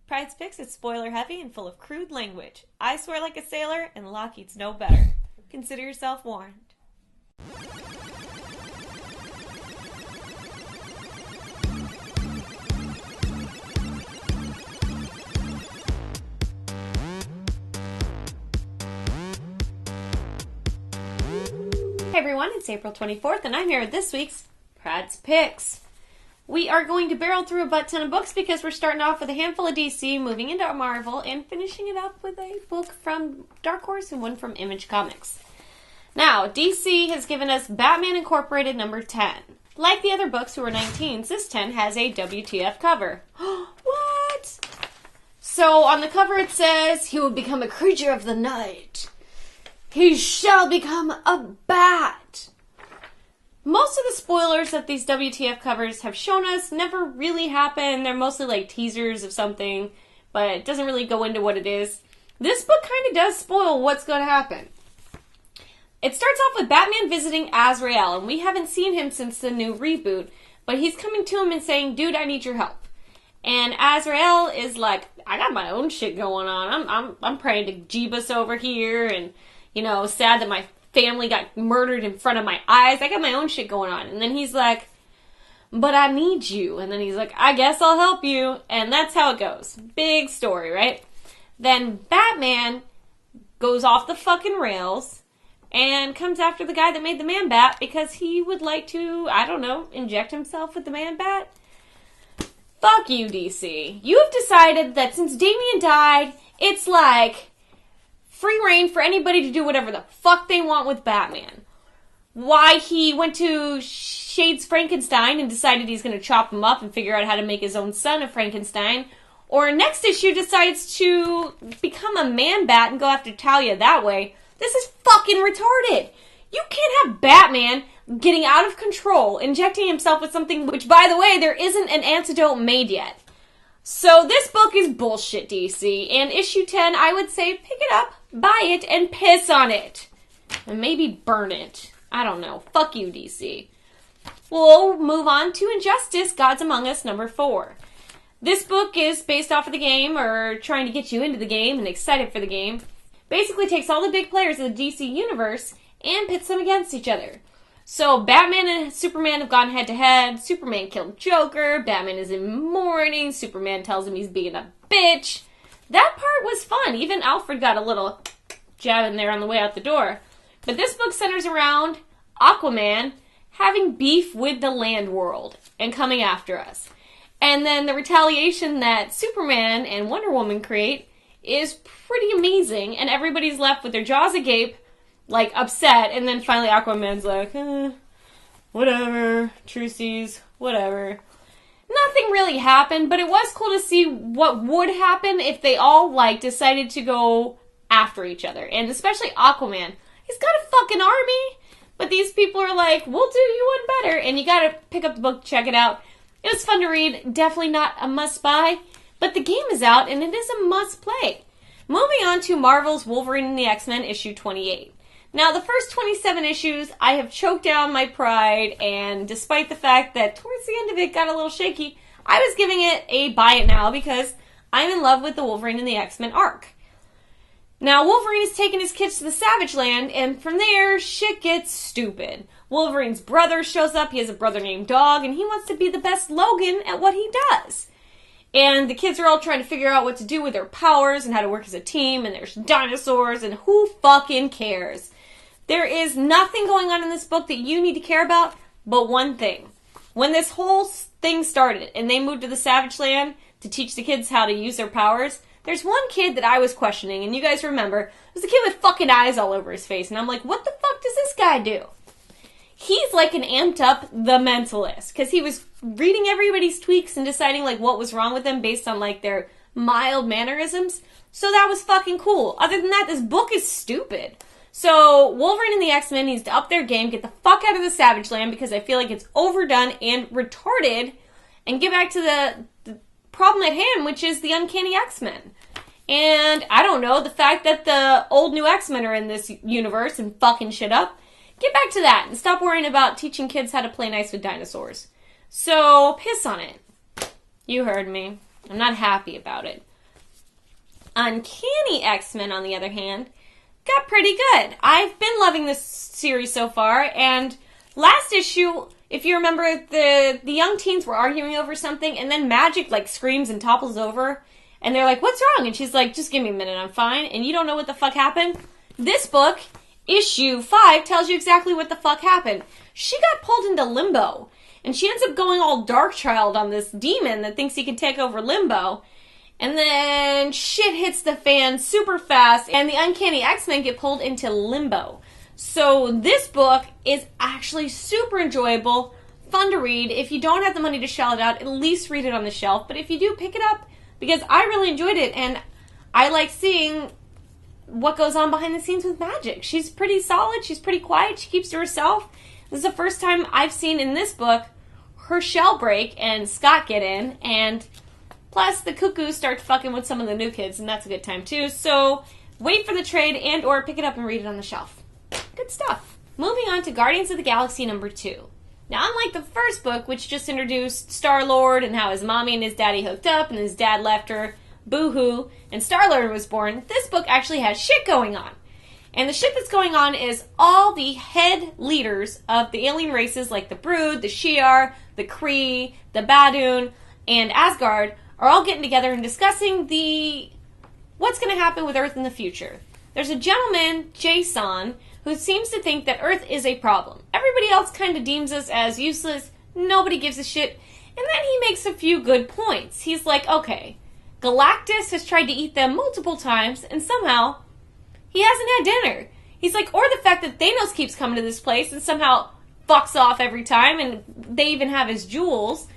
Pryde's Picks is spoiler heavy and full of crude language. I swear like a sailor, and Lockheed's no better. Consider yourself warned. Hey everyone, it's April 24th, and I'm here with this week's Pryde's Picks. We are going to barrel through a butt ton of books because we're starting off with a handful of DC, moving into Marvel, and finishing it up with a book from Dark Horse and one from Image Comics. Now, DC has given us Batman Incorporated number 10. Like the other books who were 19s, this 10 has a WTF cover. What? So on the cover it says, he will become a creature of the night. He shall become a bat. Most of the spoilers that these WTF covers have shown us never really happen. They're mostly like teasers of something, but it doesn't really go into what it is. This book kind of does spoil what's going to happen. It starts off with Batman visiting Azrael, and we haven't seen him since the new reboot, but he's coming to him and saying, dude, I need your help. And Azrael is like, I got my own shit going on. I'm praying to Jeebus over here, and, you know, sad that my family got murdered in front of my eyes. I got my own shit going on. And then he's like, but I need you. And then he's like, I guess I'll help you. And that's how it goes. Big story, right? Then Batman goes off the fucking rails and comes after the guy that made the Man-Bat because he would like to, I don't know, inject himself with the Man-Bat. Fuck you, DC. You have decided that since Damian died, it's like free reign for anybody to do whatever the fuck they want with Batman. Why he went to Shades Frankenstein and decided he's going to chop him up and figure out how to make his own son a Frankenstein. Or next issue decides to become a Man-Bat and go after Talia that way. This is fucking retarded. You can't have Batman getting out of control, injecting himself with something which, by the way, there isn't an antidote made yet. So this book is bullshit, DC. And issue 10, I would say pick it up, buy it, and piss on it. And maybe burn it. I don't know. Fuck you, DC. We'll move on to Injustice, Gods Among Us, number 4. This book is based off of the game, or trying to get you into the game and excited for the game. Basically takes all the big players of the DC universe and pits them against each other. So Batman and Superman have gone head-to-head. Superman killed Joker. Batman is in mourning. Superman tells him he's being a bitch. That part was fun. Even Alfred got a little jab in there on the way out the door. But this book centers around Aquaman having beef with the land world and coming after us. And then the retaliation that Superman and Wonder Woman create is pretty amazing. And everybody's left with their jaws agape, like, upset, and then finally Aquaman's like, whatever, truces, whatever. Nothing really happened, but it was cool to see what would happen if they all, like, decided to go after each other. And especially Aquaman. He's got a fucking army, but these people are like, we'll do you one better, and you gotta pick up the book, check it out. It was fun to read, definitely not a must-buy, but the game is out, and it is a must-play. Moving on to Marvel's Wolverine and the X-Men, issue 28. Now, the first 27 issues, I have choked down my pride, and despite the fact that towards the end of it got a little shaky, I was giving it a buy it now because I'm in love with the Wolverine and the X-Men arc. Now, Wolverine has taken his kids to the Savage Land, and from there, shit gets stupid. Wolverine's brother shows up, he has a brother named Dog, and he wants to be the best Logan at what he does. And the kids are all trying to figure out what to do with their powers and how to work as a team, and there's dinosaurs, and who fucking cares? There is nothing going on in this book that you need to care about but one thing. When this whole thing started and they moved to the Savage Land to teach the kids how to use their powers, there's one kid that I was questioning, and you guys remember, there's a kid with fucking eyes all over his face, and I'm like, what the fuck does this guy do? He's like an amped up The Mentalist, because he was reading everybody's tweaks and deciding like what was wrong with them based on like their mild mannerisms. So that was fucking cool. Other than that, this book is stupid. So, Wolverine and the X-Men needs to up their game, get the fuck out of the Savage Land because I feel like it's overdone and retarded, and get back to the problem at hand, which is the Uncanny XMen. And, I don't know, the fact that the old new X-Men are in this universe and fucking shit up, get back to that and stop worrying about teaching kids how to play nice with dinosaurs. So, piss on it. You heard me. I'm not happy about it. Uncanny X-Men, on the other hand, got pretty good. I've been loving this series so far, and last issue, if you remember, the young teens were arguing over something, and then Magic, like, screams and topples over, and they're like, what's wrong? And she's like, just give me a minute, I'm fine, and you don't know what the fuck happened? This book, issue 5, tells you exactly what the fuck happened. She got pulled into limbo, and she ends up going all Darkchild on this demon that thinks he can take over limbo. And then shit hits the fan super fast, and the Uncanny X-Men get pulled into limbo. So this book is actually super enjoyable, fun to read. If you don't have the money to shell it out, at least read it on the shelf. But if you do, pick it up, because I really enjoyed it, and I like seeing what goes on behind the scenes with Magic. She's pretty solid, she's pretty quiet, she keeps to herself. This is the first time I've seen in this book her shell break and Scott get in, and plus the Cuckoos start fucking with some of the new kids, and that's a good time too. So wait for the trade and or pick it up and read it on the shelf. Good stuff. Moving on to Guardians of the Galaxy #2. Now, unlike the first book, which just introduced Star-Lord and how his mommy and his daddy hooked up and his dad left her, boo-hoo, and Star-Lord was born, this book actually has shit going on. And the shit that's going on is all the head leaders of the alien races like the Brood, the Shi'ar, the Kree, the Badoon, and Asgard are all getting together and discussing what's going to happen with Earth in the future. There's a gentleman, Jason, who seems to think that Earth is a problem. Everybody else kind of deems us as useless. Nobody gives a shit. And then he makes a few good points. He's like, okay, Galactus has tried to eat them multiple times, and somehow he hasn't had dinner. He's like, or the fact that Thanos keeps coming to this place and somehow fucks off every time, and they even have his jewels.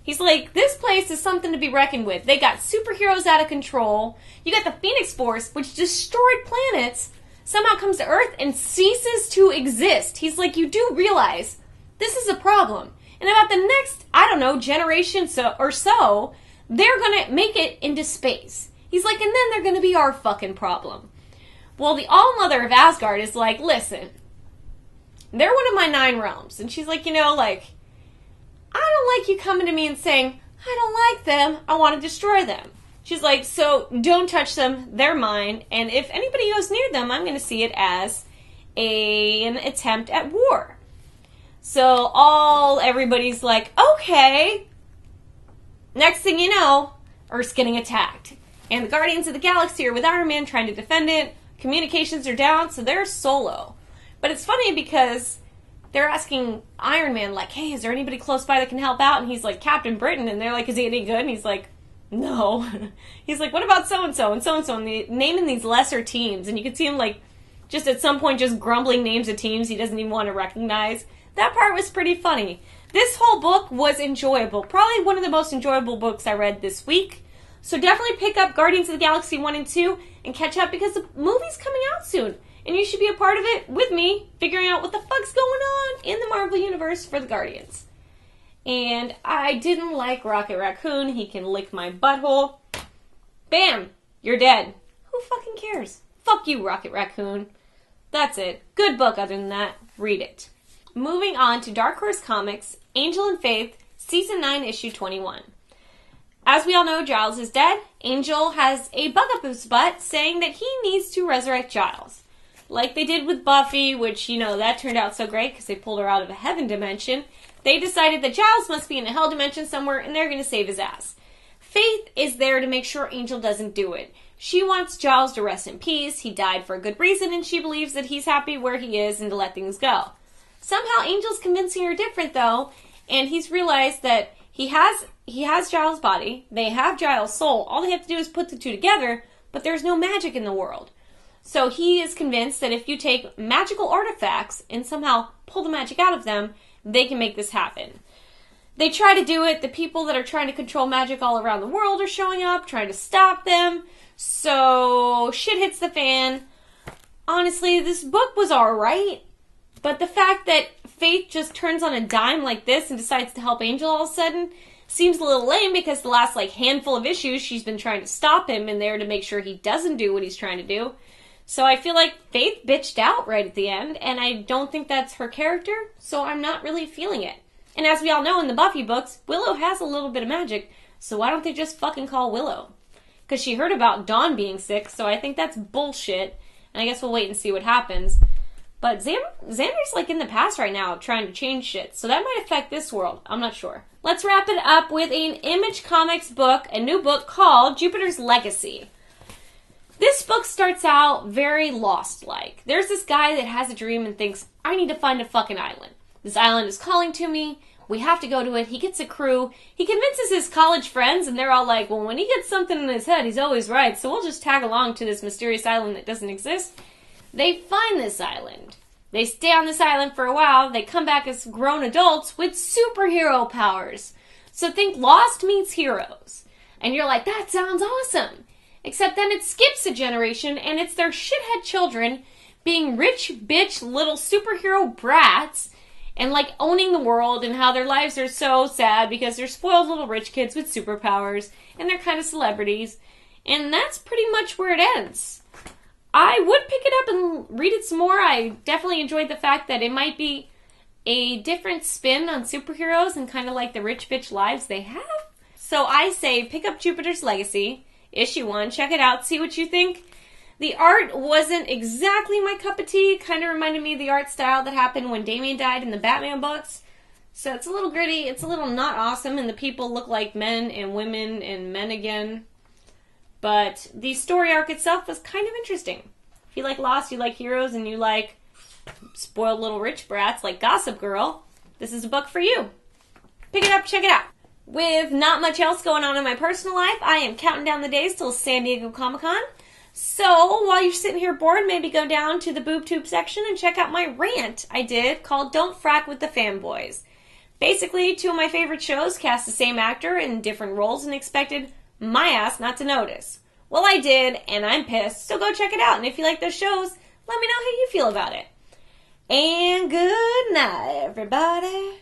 He's like, this place is something to be reckoned with. They got superheroes out of control. You got the Phoenix Force, which destroyed planets, somehow comes to Earth and ceases to exist. He's like, you do realize this is a problem. And about the next, I don't know, generation or so, they're going to make it into space. He's like, and then they're going to be our fucking problem. Well, the All-Mother of Asgard is like, listen, they're one of my 9 realms. And she's like, I don't like you coming to me and saying, I don't like them, I want to destroy them. She's like, so don't touch them, they're mine, and if anybody goes near them, I'm going to see it as an attempt at war. So everybody's like, okay. Next thing you know, Earth's getting attacked. And the Guardians of the Galaxy are with Iron Man trying to defend it. Communications are down, so they're solo. But it's funny because they're asking Iron Man, like, hey, is there anybody close by that can help out? And he's like, Captain Britain. And they're like, is he any good? And he's like, no. He's like, what about so-and-so and so-and-so? And they naming these lesser teams. And you can see him, like, just at some point just grumbling names of teams he doesn't even want to recognize. That part was pretty funny. This whole book was enjoyable. Probably one of the most enjoyable books I read this week. So definitely pick up Guardians of the Galaxy 1 and 2 and catch up because the movie's coming out soon. And you should be a part of it with me, figuring out what the fuck's going on in the Marvel Universe for the Guardians. And I didn't like Rocket Raccoon. He can lick my butthole. Bam! You're dead. Who fucking cares? Fuck you, Rocket Raccoon. That's it. Good book other than that. Read it. Moving on to Dark Horse Comics, Angel and Faith, Season 9, Issue 21. As we all know, Giles is dead. Angel has a bug up his butt saying that he needs to resurrect Giles. Like they did with Buffy, which, that turned out so great because they pulled her out of a heaven dimension. They decided that Giles must be in a hell dimension somewhere and they're going to save his ass. Faith is there to make sure Angel doesn't do it. She wants Giles to rest in peace. He died for a good reason and she believes that he's happy where he is and to let things go. Somehow Angel's convincing her different though, and he's realized that he has Giles' body, they have Giles' soul. All they have to do is put the two together, but there's no magic in the world. So he is convinced that if you take magical artifacts and somehow pull the magic out of them, they can make this happen. They try to do it. The people that are trying to control magic all around the world are showing up, trying to stop them. So shit hits the fan. Honestly, this book was alright, but the fact that Faith just turns on a dime like this and decides to help Angel all of a sudden seems a little lame because the last handful of issues she's been trying to stop him in there to make sure he doesn't do what he's trying to do. So I feel like Faith bitched out right at the end, and I don't think that's her character, so I'm not really feeling it. And as we all know in the Buffy books, Willow has a little bit of magic, so why don't they just fucking call Willow? because she heard about Dawn being sick, so I think that's bullshit. And I guess we'll wait and see what happens. But Xander's like in the past right now trying to change shit, so that might affect this world. I'm not sure. Let's wrap it up with an Image Comics book, a new book called Jupiter's Legacy. This book starts out very Lost-like. There's this guy that has a dream and thinks, I need to find a fucking island. This island is calling to me. We have to go to it. He gets a crew. He convinces his college friends, and they're all like, well, when he gets something in his head, he's always right, so we'll just tag along to this mysterious island that doesn't exist. They find this island. They stay on this island for a while. They come back as grown adults with superhero powers. So think Lost meets Heroes. And you're like, that sounds awesome. Except then it skips a generation, and it's their shithead children being rich bitch little superhero brats and like owning the world, and how their lives are so sad because they're spoiled little rich kids with superpowers and they're kind of celebrities. And that's pretty much where it ends. I would pick it up and read it some more. I definitely enjoyed the fact that it might be a different spin on superheroes and kind of like the rich bitch lives they have. So I say pick up Jupiter's Legacy, issue 1, check it out, see what you think. The art wasn't exactly my cup of tea. Kind of reminded me of the art style that happened when Damian died in the Batman books. So it's a little gritty, it's a little not awesome, and the people look like men and women and men again. But the story arc itself was kind of interesting. If you like Lost, you like Heroes, and you like spoiled little rich brats like Gossip Girl, this is a book for you. Pick it up, check it out. With not much else going on in my personal life, I am counting down the days till San Diego Comic-Con. So, while you're sitting here bored, maybe go down to the BoobTube section and check out my rant I did called Don't Frack with the Fanboys. Basically, 2 of my favorite shows cast the same actor in different roles and expected my ass not to notice. Well, I did, and I'm pissed, so go check it out. And if you like those shows, let me know how you feel about it. And good night, everybody.